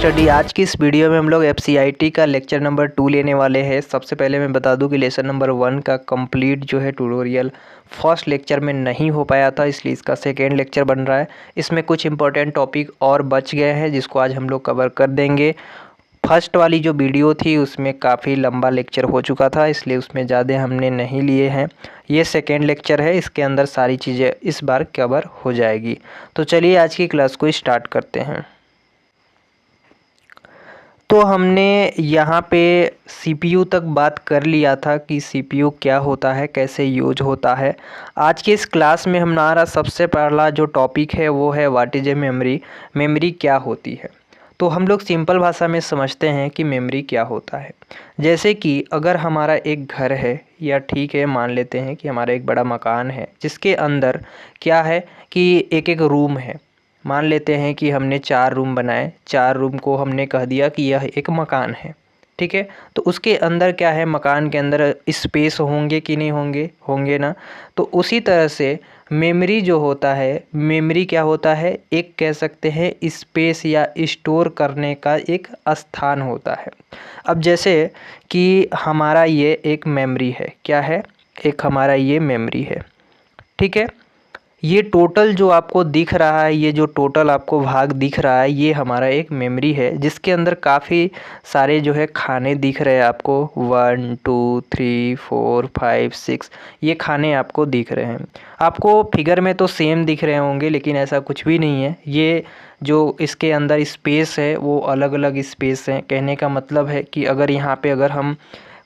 Study. आज की इस वीडियो में हम लोग एफसीआईटी का लेक्चर नंबर 2 लेने वाले हैं। सबसे पहले मैं बता दूं कि लेसन नंबर 1 का कंप्लीट जो है ट्यूटोरियल फर्स्ट लेक्चर में नहीं हो पाया था, इसलिए इसका सेकेंड लेक्चर बन रहा है। इसमें कुछ इंपॉर्टेंट टॉपिक और बच गए हैं जिसको आज हम लोग कवर कर देंगे। फर्स्ट वाली जो वीडियो थी उसमें काफ़ी लंबा लेक्चर हो चुका था, इसलिए उसमें ज़्यादा हमने नहीं लिए हैं। ये सेकेंड लेक्चर है, इसके अंदर सारी चीज़ें इस बार कवर हो जाएगी। तो चलिए आज की क्लास को स्टार्ट करते हैं। तो हमने यहाँ पे सीपीयू तक बात कर लिया था कि सीपीयू क्या होता है, कैसे यूज होता है। आज के इस क्लास में हमारा सबसे पहला जो टॉपिक है वो है what is a memory. Memory क्या होती है, तो हम लोग सिंपल भाषा में समझते हैं कि मेमोरी क्या होता है। जैसे कि अगर हमारा एक घर है, या ठीक है मान लेते हैं कि हमारा एक बड़ा मकान है जिसके अंदर क्या है कि एक एक रूम है। मान लेते हैं कि हमने 4 रूम बनाए, 4 रूम को हमने कह दिया कि यह एक मकान है, ठीक है। तो उसके अंदर क्या है, मकान के अंदर स्पेस होंगे कि नहीं होंगे, होंगे ना। तो उसी तरह से मेमोरी जो होता है, मेमोरी क्या होता है, एक कह सकते हैं स्पेस या स्टोर करने का एक स्थान होता है। अब जैसे कि हमारा ये एक मेमोरी है, क्या है, एक हमारा ये मेमोरी है, ठीक है। ये टोटल जो आपको दिख रहा है, ये जो टोटल आपको भाग दिख रहा है, ये हमारा एक मेमोरी है जिसके अंदर काफ़ी सारे जो है खाने दिख रहे हैं आपको। 1 2 3 4 5 6 ये खाने आपको दिख रहे हैं। आपको फिगर में तो सेम दिख रहे होंगे, लेकिन ऐसा कुछ भी नहीं है। ये जो इसके अंदर स्पेस है वो अलग अलग स्पेस हैं। कहने का मतलब है कि अगर यहाँ पे अगर हम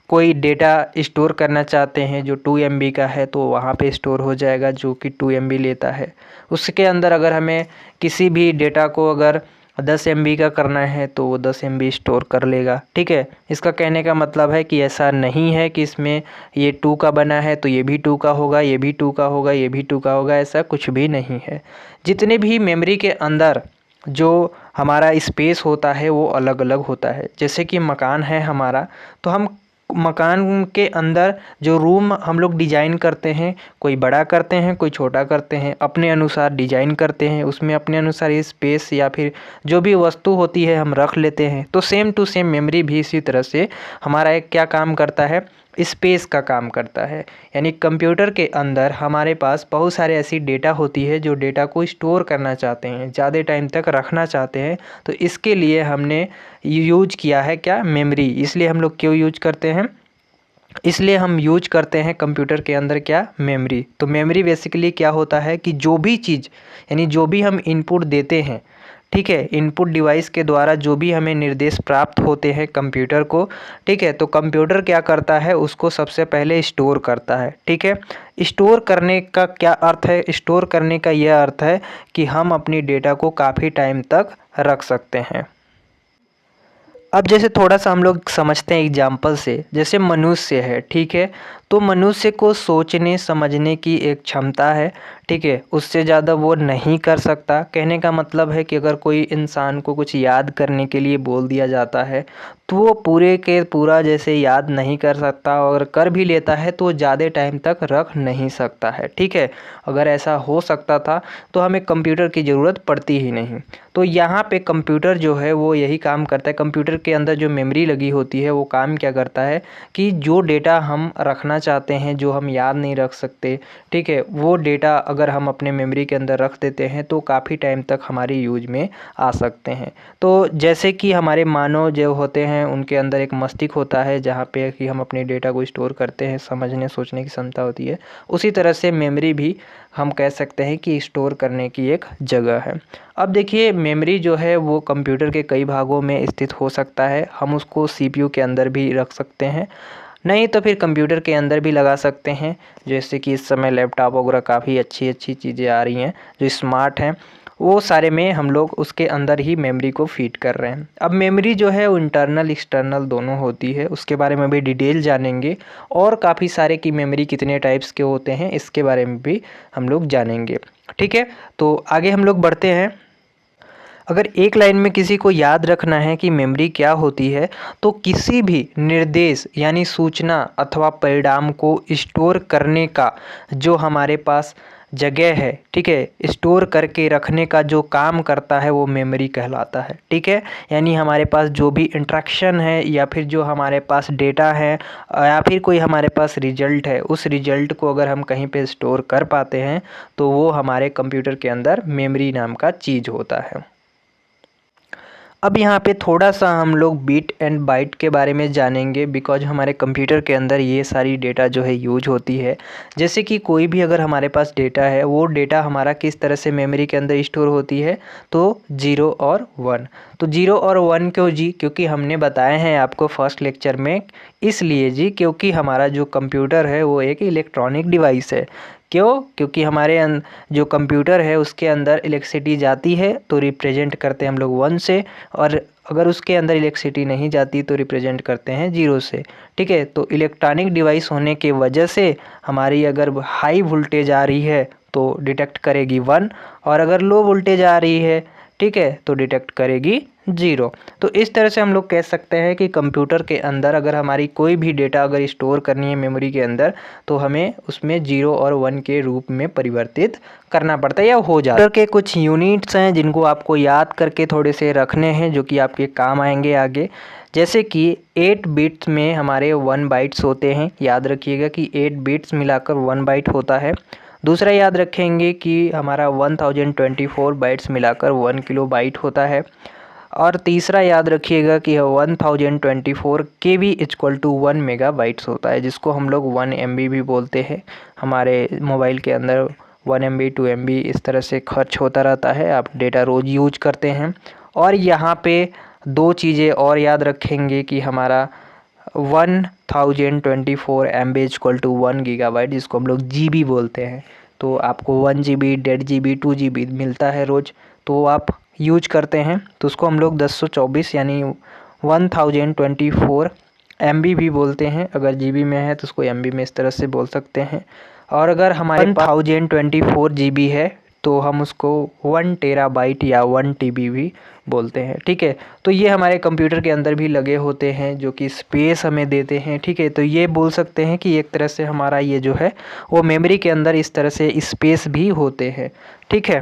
कोई डेटा स्टोर करना चाहते हैं जो 2 MB का है, तो वहाँ पे स्टोर हो जाएगा जो कि 2 MB लेता है। उसके अंदर अगर हमें किसी भी डेटा को अगर 10 MB का करना है तो वो 10 MB स्टोर कर लेगा, ठीक है। इसका कहने का मतलब है कि ऐसा नहीं है कि इसमें ये 2 का बना है तो ये भी 2 का होगा, ये भी 2 का होगा, ये भी 2 का होगा, ऐसा कुछ भी नहीं है। जितने भी मेमोरी के अंदर जो हमारा स्पेस होता है वो अलग अलग होता है। जैसे कि मकान है हमारा, तो हम मकान के अंदर जो रूम हम लोग डिजाइन करते हैं, कोई बड़ा करते हैं, कोई छोटा करते हैं, अपने अनुसार डिजाइन करते हैं, उसमें अपने अनुसार ये स्पेस या फिर जो भी वस्तु होती है हम रख लेते हैं। तो सेम टू सेम मेमोरी भी इसी तरह से हमारा एक क्या काम करता है, स्पेस का काम करता है। यानी कंप्यूटर के अंदर हमारे पास बहुत सारे ऐसी डेटा होती है जो डेटा को स्टोर करना चाहते हैं, ज़्यादा टाइम तक रखना चाहते हैं। तो इसके लिए हमने यूज किया है क्या, मेमोरी। इसलिए हम लोग क्यों यूज करते हैं, इसलिए हम यूज करते हैं कंप्यूटर के अंदर क्या, मेमोरी। तो मेमोरी बेसिकली क्या होता है कि जो भी चीज़, यानी जो भी हम इनपुट देते हैं, ठीक है, इनपुट डिवाइस के द्वारा जो भी हमें निर्देश प्राप्त होते हैं कंप्यूटर को, ठीक है, तो कंप्यूटर क्या करता है, उसको सबसे पहले स्टोर करता है, ठीक है। स्टोर करने का क्या अर्थ है, स्टोर करने का यह अर्थ है कि हम अपनी डेटा को काफ़ी टाइम तक रख सकते हैं। अब जैसे थोड़ा सा हम लोग समझते हैं एग्जाम्पल से। जैसे मनुष्य है, ठीक है, तो मनुष्य को सोचने समझने की एक क्षमता है, ठीक है, उससे ज़्यादा वो नहीं कर सकता। कहने का मतलब है कि अगर कोई इंसान को कुछ याद करने के लिए बोल दिया जाता है तो वो पूरे के पूरा जैसे याद नहीं कर सकता, और कर भी लेता है तो ज़्यादा टाइम तक रख नहीं सकता है, ठीक है। अगर ऐसा हो सकता था तो हमें कंप्यूटर की ज़रूरत पड़ती ही नहीं। तो यहाँ पे कंप्यूटर जो है वो यही काम करता है। कंप्यूटर के अंदर जो मेमोरी लगी होती है वो काम क्या करता है कि जो डेटा हम रखना चाहते हैं, जो हम याद नहीं रख सकते, ठीक है, वो डेटा अगर हम अपने मेमोरी के अंदर रख देते हैं तो काफ़ी टाइम तक हमारी यूज में आ सकते हैं। तो जैसे कि हमारे मानव जो होते हैं उनके अंदर एक मस्तिष्क होता है जहाँ पे कि हम अपने डेटा को स्टोर करते हैं, समझने सोचने की क्षमता होती है। उसी तरह से मेमोरी भी हम कह सकते हैं कि स्टोर करने की एक जगह है। अब देखिए मेमोरी जो है वो कंप्यूटर के कई भागों में स्थित हो सकता है। हम उसको सीपीयू के अंदर भी रख सकते हैं, नहीं तो फिर कंप्यूटर के अंदर भी लगा सकते हैं। जैसे कि इस समय लैपटॉप वगैरह काफ़ी अच्छी अच्छी चीज़ें आ रही हैं जो स्मार्ट हैं, वो सारे में हम लोग उसके अंदर ही मेमोरी को फीड कर रहे हैं। अब मेमोरी जो है वो इंटरनल एक्सटर्नल दोनों होती है, उसके बारे में भी डिटेल जानेंगे। और काफ़ी सारे की मेमोरी कितने टाइप्स के होते हैं इसके बारे में भी हम लोग जानेंगे, ठीक है। तो आगे हम लोग बढ़ते हैं। अगर एक लाइन में किसी को याद रखना है कि मेमोरी क्या होती है, तो किसी भी निर्देश यानी सूचना अथवा परिणाम को स्टोर करने का जो हमारे पास जगह है, ठीक है, स्टोर करके रखने का जो काम करता है वो मेमोरी कहलाता है, ठीक है। यानी हमारे पास जो भी इंस्ट्रक्शन है या फिर जो हमारे पास डेटा है या फिर कोई हमारे पास रिजल्ट है, उस रिजल्ट को अगर हम कहीं पे स्टोर कर पाते हैं तो वो हमारे कंप्यूटर के अंदर मेमोरी नाम का चीज़ होता है। अब यहाँ पे थोड़ा सा हम लोग बिट एंड बाइट के बारे में जानेंगे, बिकॉज हमारे कंप्यूटर के अंदर ये सारी डेटा जो है यूज होती है। जैसे कि कोई भी अगर हमारे पास डेटा है, वो डेटा हमारा किस तरह से मेमोरी के अंदर स्टोर होती है, तो 0 और 1। तो 0 और 1 क्यों जी? क्योंकि हमने बताए हैं आपको फर्स्ट लेक्चर में, इसलिए जी क्योंकि हमारा जो कंप्यूटर है वो एक इलेक्ट्रॉनिक डिवाइस है। क्यों? क्योंकि हमारे जो कंप्यूटर है उसके अंदर इलेक्ट्रिसिटी जाती है तो रिप्रेजेंट करते हैं हम लोग 1 से, और अगर उसके अंदर इलेक्ट्रिसिटी नहीं जाती तो रिप्रेजेंट करते हैं 0 से, ठीक है। तो इलेक्ट्रॉनिक डिवाइस होने के वजह से हमारी अगर हाई वोल्टेज आ रही है तो डिटेक्ट करेगी 1, और अगर लो वोल्टेज आ रही है, ठीक है, तो डिटेक्ट करेगी 0। तो इस तरह से हम लोग कह सकते हैं कि कंप्यूटर के अंदर अगर हमारी कोई भी डेटा अगर स्टोर करनी है मेमोरी के अंदर, तो हमें उसमें 0 और 1 के रूप में परिवर्तित करना पड़ता है या हो जाता है। के कुछ यूनिट्स हैं जिनको आपको याद करके थोड़े से रखने हैं, जो कि आपके काम आएंगे आगे। जैसे कि 8 बिट्स में हमारे 1 बाइट्स होते हैं, याद रखिएगा कि 8 बिट्स मिलाकर 1 बाइट होता है। दूसरा याद रखेंगे कि हमारा 1024 बाइट्स मिलाकर 1 किलो बाइट होता है। और तीसरा याद रखिएगा कि 1024 KB इक्वल टू 1 मेगाबाइट्स होता है, जिसको हम लोग 1 MB भी बोलते हैं। हमारे मोबाइल के अंदर 1 MB 2 MB इस तरह से खर्च होता रहता है, आप डेटा रोज़ यूज करते हैं। और यहाँ पे 2 चीज़ें और याद रखेंगे कि हमारा 1024 MB इक्वल टू 1 गीगाबाइट, जिसको हम लोग GB बोलते हैं। तो आपको 1 GB 1.5 GB 2 GB मिलता है रोज़, तो आप यूज करते हैं, तो उसको हम लोग 1024 यानी 1024 MB भी बोलते हैं। अगर GB में है तो उसको MB में इस तरह से बोल सकते हैं। और अगर हमारे 1024 GB है तो हम उसको 1 टेराबाइट या 1 TB भी बोलते हैं, ठीक है। तो ये हमारे कंप्यूटर के अंदर भी लगे होते हैं जो कि स्पेस हमें देते हैं, ठीक है। तो ये बोल सकते हैं कि एक तरह से हमारा ये जो है वो मेमोरी के अंदर इस तरह से स्पेस भी होते हैं, ठीक है।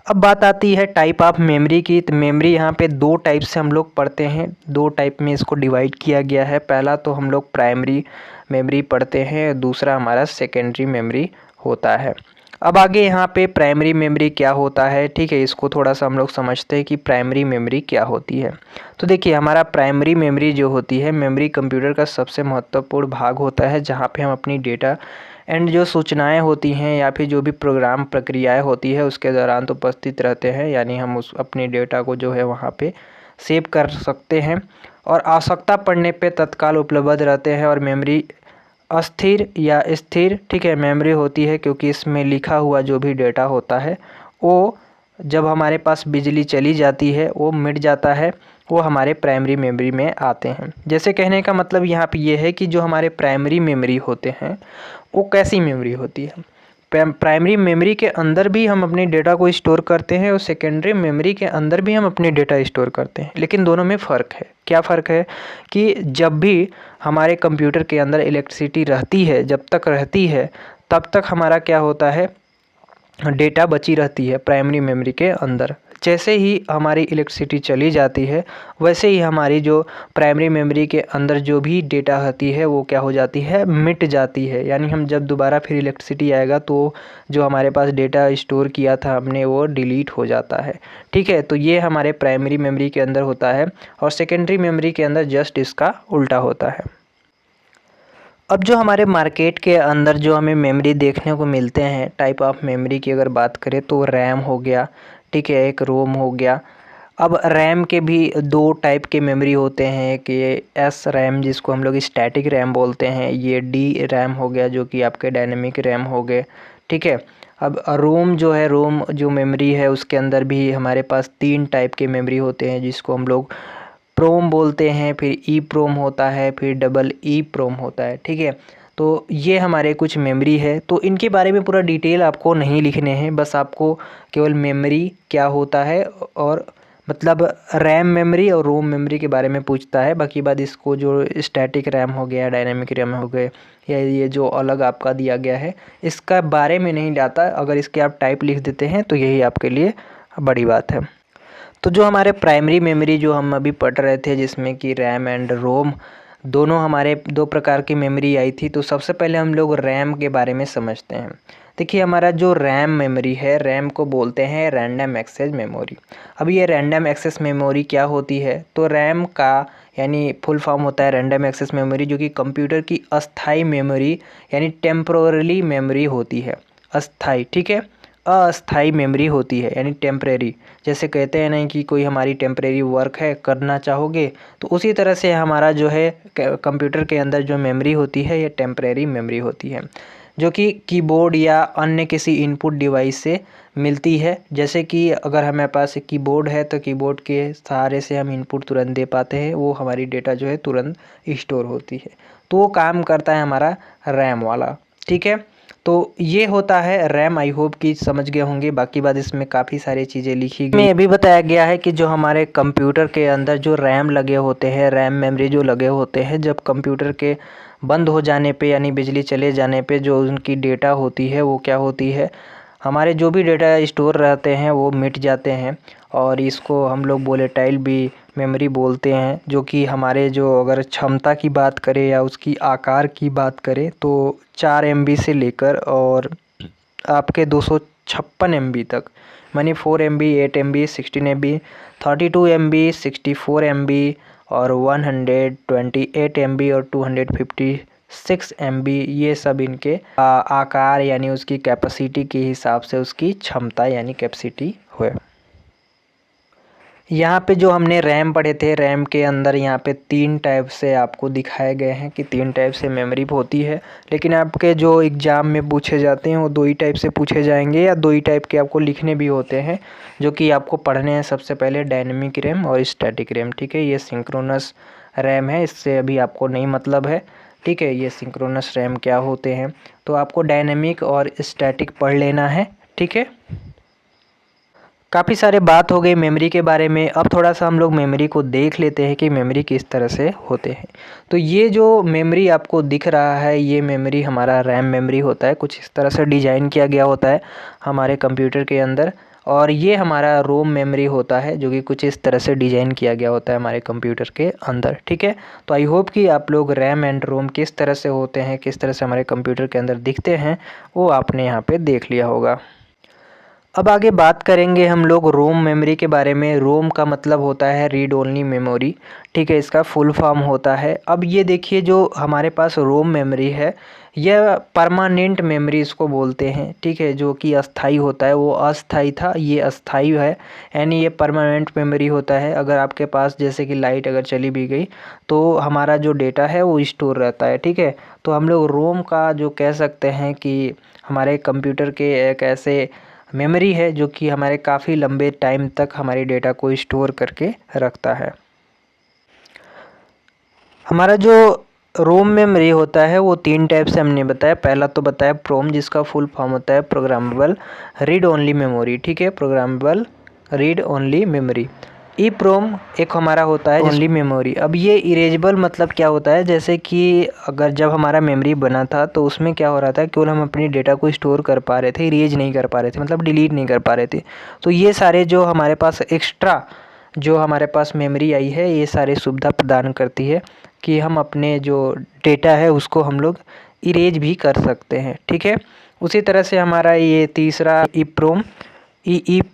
अब बात आती है टाइप ऑफ मेमोरी की। तो मेमोरी यहाँ पे 2 टाइप से हम लोग पढ़ते हैं, 2 टाइप में इसको डिवाइड किया गया है। पहला तो हम लोग प्राइमरी मेमोरी पढ़ते हैं, दूसरा हमारा सेकेंडरी मेमोरी होता है। अब आगे यहाँ पे प्राइमरी मेमोरी क्या होता है, ठीक है, इसको थोड़ा सा हम लोग समझते हैं कि प्राइमरी मेमोरी क्या होती है। तो देखिए, हमारा प्राइमरी मेमोरी जो होती है, मेमोरी कंप्यूटर का सबसे महत्वपूर्ण भाग होता है, जहाँ पे हम अपनी डेटा एंड जो सूचनाएं होती हैं या फिर जो भी प्रोग्राम प्रक्रियाएं होती है उसके दौरान तो उपस्थित रहते हैं। यानी हम उस अपने डेटा को जो है वहाँ पे सेव कर सकते हैं और आवश्यकता पड़ने पे तत्काल उपलब्ध रहते हैं। और मेमोरी अस्थिर या स्थिर, ठीक है, मेमोरी होती है, क्योंकि इसमें लिखा हुआ जो भी डेटा होता है वो जब हमारे पास बिजली चली जाती है वो मिट जाता है, वो हमारे प्राइमरी मेमोरी में आते हैं। जैसे कहने का मतलब यहाँ पे ये है कि जो हमारे प्राइमरी मेमोरी होते हैं वो कैसी मेमोरी होती है। प्राइमरी मेमोरी के अंदर भी हम अपने डेटा को स्टोर करते हैं और सेकेंडरी मेमोरी के अंदर भी हम अपने डेटा स्टोर करते हैं, लेकिन दोनों में फ़र्क है। क्या फ़र्क है कि जब भी हमारे कंप्यूटर के अंदर इलेक्ट्रिसिटी रहती है, जब तक रहती है तब तक हमारा क्या होता है, डेटा बची रहती है प्राइमरी मेमोरी के अंदर। जैसे ही हमारी इलेक्ट्रिसिटी चली जाती है वैसे ही हमारी जो प्राइमरी मेमोरी के अंदर जो भी डेटा होती है वो क्या हो जाती है, मिट जाती है। यानी हम जब दोबारा फिर इलेक्ट्रिसिटी आएगा तो जो हमारे पास डेटा स्टोर किया था हमने वो डिलीट हो जाता है, ठीक है। तो ये हमारे प्राइमरी मेमोरी के अंदर होता है और सेकेंडरी मेमोरी के अंदर जस्ट इसका उल्टा होता है। अब जो हमारे मार्केट के अंदर जो हमें मेमोरी देखने को मिलते हैं, टाइप ऑफ मेमोरी की अगर बात करें तो रैम हो गया, ठीक है, एक रोम हो गया। अब रैम के भी 2 टाइप के मेमोरी होते हैं कि एस रैम जिसको हम लोग स्टैटिक रैम बोलते हैं, ये डी रैम हो गया जो कि आपके डायनेमिक रैम हो गए, ठीक है। अब रोम जो है, रोम जो मेमोरी है उसके अंदर भी हमारे पास 3 टाइप के मेमोरी होते हैं, जिसको हम लोग प्रोम बोलते हैं, फिर ई प्रोम होता है, फिर डबल ई प्रोम होता है, ठीक है। तो ये हमारे कुछ मेमोरी है, तो इनके बारे में पूरा डिटेल आपको नहीं लिखने हैं, बस आपको केवल मेमोरी क्या होता है और मतलब रैम मेमोरी और रोम मेमोरी के बारे में पूछता है। बाकी बात इसको जो स्टैटिक रैम हो गया, डायनेमिक रैम हो गए, या ये जो अलग आपका दिया गया है, इसका बारे में नहीं लाता। अगर इसके आप टाइप लिख देते हैं तो यही आपके लिए बड़ी बात है। तो जो हमारे प्राइमरी मेमोरी जो हम अभी पढ़ रहे थे, जिसमें कि रैम एंड रोम दोनों हमारे दो प्रकार की मेमोरी आई थी। तो सबसे पहले हम लोग रैम के बारे में समझते हैं। देखिए, हमारा जो रैम मेमोरी है, रैम को बोलते हैं रैंडम एक्सेस मेमोरी। अब ये रैंडम एक्सेस मेमोरी क्या होती है? तो रैम का यानी फुल फॉर्म होता है रैंडम एक्सेस मेमोरी, जो कि कंप्यूटर की अस्थाई मेमोरी यानी टेम्पोररी मेमोरी होती है। अस्थाई, ठीक है, अस्थाई मेमोरी होती है यानी टेम्परेरी। जैसे कहते हैं ना कि कोई हमारी टेम्परेरी वर्क है, करना चाहोगे, तो उसी तरह से हमारा जो है कंप्यूटर के अंदर जो मेमोरी होती है ये टेम्परेरी मेमोरी होती है, जो कि कीबोर्ड या अन्य किसी इनपुट डिवाइस से मिलती है। जैसे कि अगर हमारे पास एक कीबोर्ड है तो कीबोर्ड के सहारे से हम इनपुट तुरंत दे पाते हैं, वो हमारी डेटा जो है तुरंत स्टोर होती है। तो वो काम करता है हमारा रैम वाला, ठीक है। तो ये होता है रैम। आई होप कि समझ गए होंगे। बाकी बात इसमें काफ़ी सारी चीज़ें लिखी गई। में ये भी बताया गया है कि जो हमारे कंप्यूटर के अंदर जो रैम लगे होते हैं, रैम मेमोरी जो लगे होते हैं, जब कंप्यूटर के बंद हो जाने पे यानी बिजली चले जाने पे जो उनकी डेटा होती है वो क्या होती है, हमारे जो भी डेटा स्टोर रहते हैं वो मिट जाते हैं। और इसको हम लोग वोलेटाइल भी मेमोरी बोलते हैं, जो कि हमारे जो अगर क्षमता की बात करें या उसकी आकार की बात करें तो 4 MB से लेकर और आपके 256 MB तक, मानी 4 MB, 8 MB, 16 MB, 32 MB, 64 MB और 128 MB और 256 MB, ये सब इनके आकार यानी उसकी कैपेसिटी के हिसाब से उसकी क्षमता यानी कैपेसिटी हुए। यहाँ पे जो हमने रैम पढ़े थे, रैम के अंदर यहाँ पे 3 टाइप से आपको दिखाए गए हैं कि 3 टाइप से मेमोरी होती है। लेकिन आपके जो एग्ज़ाम में पूछे जाते हैं वो 2 ही टाइप से पूछे जाएंगे, या 2 ही टाइप के आपको लिखने भी होते हैं, जो कि आपको पढ़ने हैं। सबसे पहले डायनेमिक रैम और स्टैटिक रैम, ठीक है। ये सिंक्रोनस रैम है, इससे अभी आपको नहीं मतलब है, ठीक है। ये सिंक्रोनस रैम क्या होते हैं, तो आपको डायनेमिक और स्टैटिक पढ़ लेना है, ठीक है। काफ़ी सारे बात हो गई मेमोरी के बारे में। अब थोड़ा सा हम लोग मेमोरी को देख लेते हैं कि मेमोरी किस तरह से होते हैं। तो ये जो मेमोरी आपको दिख रहा है, ये मेमोरी हमारा रैम मेमोरी होता है। कुछ इस तरह से डिज़ाइन किया गया होता है हमारे कंप्यूटर के अंदर। और ये हमारा रोम मेमोरी होता है, जो कि कुछ इस तरह से डिज़ाइन किया गया होता है हमारे कंप्यूटर के अंदर, ठीक है। तो आई होप कि आप लोग रैम एंड रोम किस तरह से होते हैं, किस तरह से हमारे कंप्यूटर के अंदर दिखते हैं, वो आपने यहाँ पर देख लिया होगा। अब आगे बात करेंगे हम लोग रोम मेमोरी के बारे में। रोम का मतलब होता है रीड ओनली मेमोरी, ठीक है, इसका फुल फॉर्म होता है। अब ये देखिए, जो हमारे पास रोम मेमोरी है यह परमानेंट मेमोरी इसको बोलते हैं, ठीक है, जो कि अस्थाई होता है। वो अस्थाई था, ये अस्थाई है, यानी ये परमानेंट मेमोरी होता है। अगर आपके पास जैसे कि लाइट अगर चली भी गई तो हमारा जो डेटा है वो स्टोर रहता है, ठीक है। तो हम लोग रोम का जो कह सकते हैं कि हमारे कंप्यूटर के एक ऐसे मेमोरी है जो कि हमारे काफ़ी लंबे टाइम तक हमारे डेटा को स्टोर करके रखता है। हमारा जो रोम मेमोरी होता है वो 3 टाइप से हमने बताया। पहला तो बताया प्रोम, जिसका फुल फॉर्म होता है प्रोग्रामेबल रीड ओनली मेमोरी, ठीक है, प्रोग्रामेबल रीड ओनली मेमोरी। ई प्रोम एक हमारा होता है ओनली मेमोरी। अब ये इरेजेबल मतलब क्या होता है, जैसे कि अगर जब हमारा मेमोरी बना था तो उसमें क्या हो रहा था, केवल हम अपनी डेटा को स्टोर कर पा रहे थे, इरेज नहीं कर पा रहे थे, मतलब डिलीट नहीं कर पा रहे थे। तो ये सारे जो हमारे पास एक्स्ट्रा जो हमारे पास मेमोरी आई है, ये सारी सुविधा प्रदान करती है कि हम अपने जो डेटा है उसको हम लोग इरेज भी कर सकते हैं, ठीक है। उसी तरह से हमारा ये तीसरा ई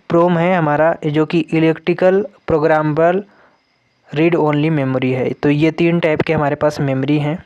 प्रोम है हमारा, जो कि electrical programmable read only memory है। तो ये 3 टाइप के हमारे पास मेमोरी हैं।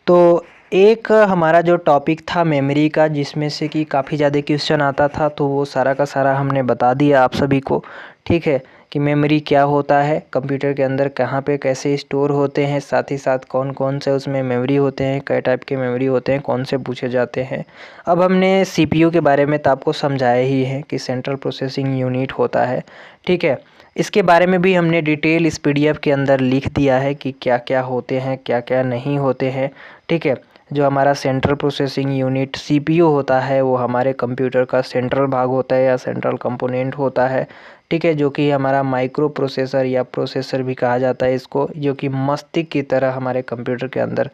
तो एक हमारा जो टॉपिक था मेमोरी का, जिसमें से कि काफ़ी ज़्यादा क्वेश्चन आता था, तो वो सारा का सारा हमने बता दिया आप सभी को, ठीक है, कि मेमोरी क्या होता है, कंप्यूटर के अंदर कहाँ पे कैसे स्टोर होते हैं, साथ ही साथ कौन कौन से उसमें मेमोरी होते हैं, कई टाइप के मेमोरी होते हैं, कौन से पूछे जाते हैं। अब हमने CPU के बारे में तो आपको समझाया ही है कि सेंट्रल प्रोसेसिंग यूनिट होता है, ठीक है। इसके बारे में भी हमने डिटेल इस PDF के अंदर लिख दिया है कि क्या क्या होते हैं, क्या क्या नहीं होते हैं, ठीक है। जो हमारा सेंट्रल प्रोसेसिंग यूनिट सीपीयू होता है वो हमारे कंप्यूटर का सेंट्रल भाग होता है या सेंट्रल कंपोनेंट होता है, ठीक है, जो कि हमारा माइक्रो प्रोसेसर या प्रोसेसर भी कहा जाता है इसको, जो कि मस्तिष्क की तरह हमारे कंप्यूटर के अंदर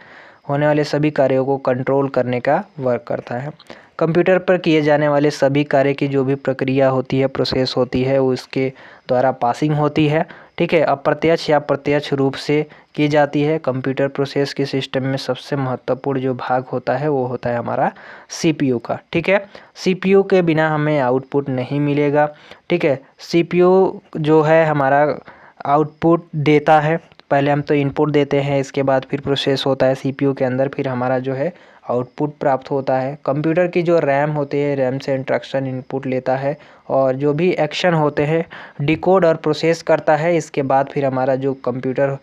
होने वाले सभी कार्यों को कंट्रोल करने का वर्क करता है। कंप्यूटर पर किए जाने वाले सभी कार्य की जो भी प्रक्रिया होती है, प्रोसेस होती है, वो इसके द्वारा पासिंग होती है, ठीक है, अप्रत्यक्ष या प्रत्यक्ष रूप से की जाती है। कंप्यूटर प्रोसेस के सिस्टम में सबसे महत्वपूर्ण जो भाग होता है वो होता है हमारा सीपीयू का, ठीक है। सीपीयू के बिना हमें आउटपुट नहीं मिलेगा, ठीक है। सीपीयू जो है हमारा आउटपुट देता है, पहले हम तो इनपुट देते हैं, इसके बाद फिर प्रोसेस होता है सीपीयू के अंदर, फिर हमारा जो है आउटपुट प्राप्त होता है। कंप्यूटर की जो रैम होती है, रैम से इंस्ट्रक्शन इनपुट लेता है और जो भी एक्शन होते हैं डिकोड और प्रोसेस करता है। इसके बाद फिर हमारा जो कंप्यूटर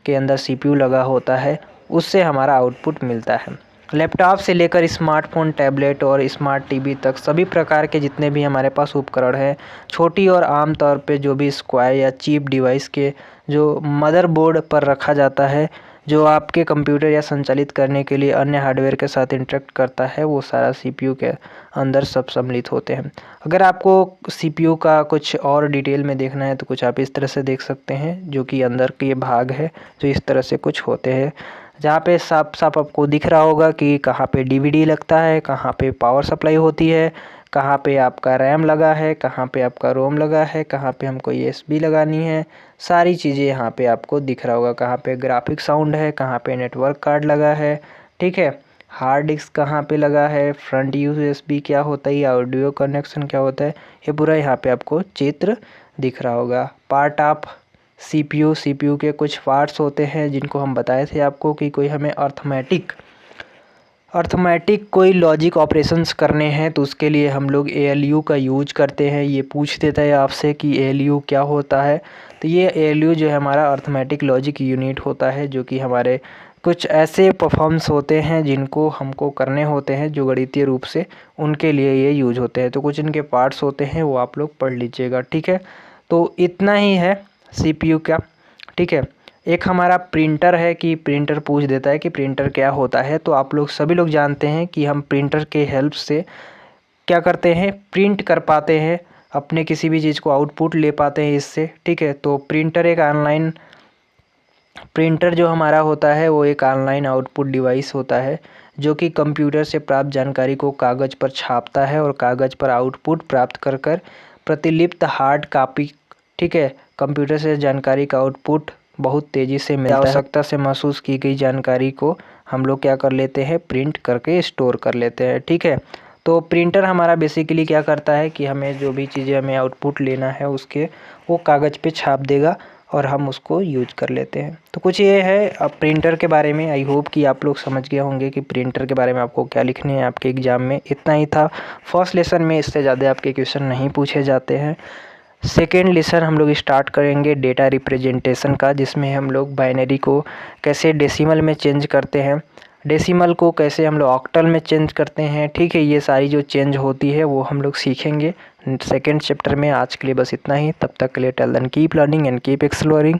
के अंदर सीपीयू लगा होता है उससे हमारा आउटपुट मिलता है। लैपटॉप से लेकर स्मार्टफोन, टैबलेट और स्मार्ट टीवी तक सभी प्रकार के जितने भी हमारे पास उपकरण हैं, छोटी और आम तौर पे जो भी स्क्वायर या चीप डिवाइस के जो मदरबोर्ड पर रखा जाता है, जो आपके कंप्यूटर या संचालित करने के लिए अन्य हार्डवेयर के साथ इंटरेक्ट करता है, वो सारा सीपीयू के अंदर सब सम्मिलित होते हैं। अगर आपको सीपीयू का कुछ और डिटेल में देखना है तो कुछ आप इस तरह से देख सकते हैं, जो कि अंदर के भाग है जो इस तरह से कुछ होते हैं, जहाँ पे साफ साफ आपको दिख रहा होगा कि कहाँ पे डीवीडी लगता है, कहाँ पे पावर सप्लाई होती है, कहाँ पे आपका रैम लगा है, कहाँ पे आपका रोम लगा है, कहाँ पे हमको यूएसबी लगानी है, सारी चीज़ें यहाँ पे आपको दिख रहा होगा। कहाँ पे ग्राफिक साउंड है, कहाँ पे नेटवर्क कार्ड लगा है, ठीक है, हार्ड डिस्क कहाँ पे लगा है, फ्रंट यूएसबी क्या होता है, ऑडियो कनेक्शन क्या होता है, ये पूरा यहाँ पे आपको चित्र दिख रहा होगा। पार्ट ऑफ सीपीयू के कुछ पार्ट्स होते हैं जिनको हम बताए थे आपको कि कोई हमें अर्थमेटिक कोई लॉजिक ऑपरेशंस करने हैं तो उसके लिए हम लोग एएलयू का यूज करते हैं। ये पूछ देता है आपसे कि एएलयू क्या होता है, तो ये एएलयू जो है हमारा अर्थमेटिक लॉजिक यूनिट होता है, जो कि हमारे कुछ ऐसे परफॉर्म्स होते हैं जिनको हमको करने होते हैं जो गणितीय रूप से, उनके लिए ये यूज होते हैं। तो कुछ इनके पार्ट्स होते हैं वो आप लोग पढ़ लीजिएगा, ठीक है। तो इतना ही है सीपीयू का, ठीक है। एक हमारा प्रिंटर है कि प्रिंटर पूछ देता है कि प्रिंटर क्या होता है, तो आप लोग सभी लोग जानते हैं कि हम प्रिंटर के हेल्प से क्या करते हैं, प्रिंट कर पाते हैं, अपने किसी भी चीज़ को आउटपुट ले पाते हैं इससे, ठीक है। तो प्रिंटर जो हमारा होता है वो एक ऑनलाइन आउटपुट डिवाइस होता है जो कि कंप्यूटर से प्राप्त जानकारी को कागज़ पर छापता है और कागज़ पर आउटपुट प्राप्त कर प्रतिलिप्त हार्ड कॉपी, ठीक है। कंप्यूटर से जानकारी का आउटपुट बहुत तेज़ी से मिलता है। आवश्यकता से महसूस की गई जानकारी को हम लोग क्या कर लेते हैं, प्रिंट करके स्टोर कर लेते हैं, ठीक है। तो प्रिंटर हमारा बेसिकली क्या करता है कि हमें जो भी चीज़ें हमें आउटपुट लेना है उसके वो कागज़ पे छाप देगा और हम उसको यूज कर लेते हैं। तो कुछ ये है अब प्रिंटर के बारे में। आई होप कि आप लोग समझ गए होंगे कि प्रिंटर के बारे में आपको क्या लिखने हैं आपके एग्ज़ाम में। इतना ही था फर्स्ट लेसन में, इससे ज़्यादा आपके क्वेश्चन नहीं पूछे जाते हैं। सेकेंड लेसन हम लोग स्टार्ट करेंगे डेटा रिप्रेजेंटेशन का, जिसमें हम लोग बाइनरी को कैसे डेसिमल में चेंज करते हैं, डेसिमल को कैसे हम लोग ऑक्टल में चेंज करते हैं, ठीक है। ये सारी जो चेंज होती है वो हम लोग सीखेंगे सेकेंड चैप्टर में। आज के लिए बस इतना ही, तब तक के लिए till then keep learning and keep exploring.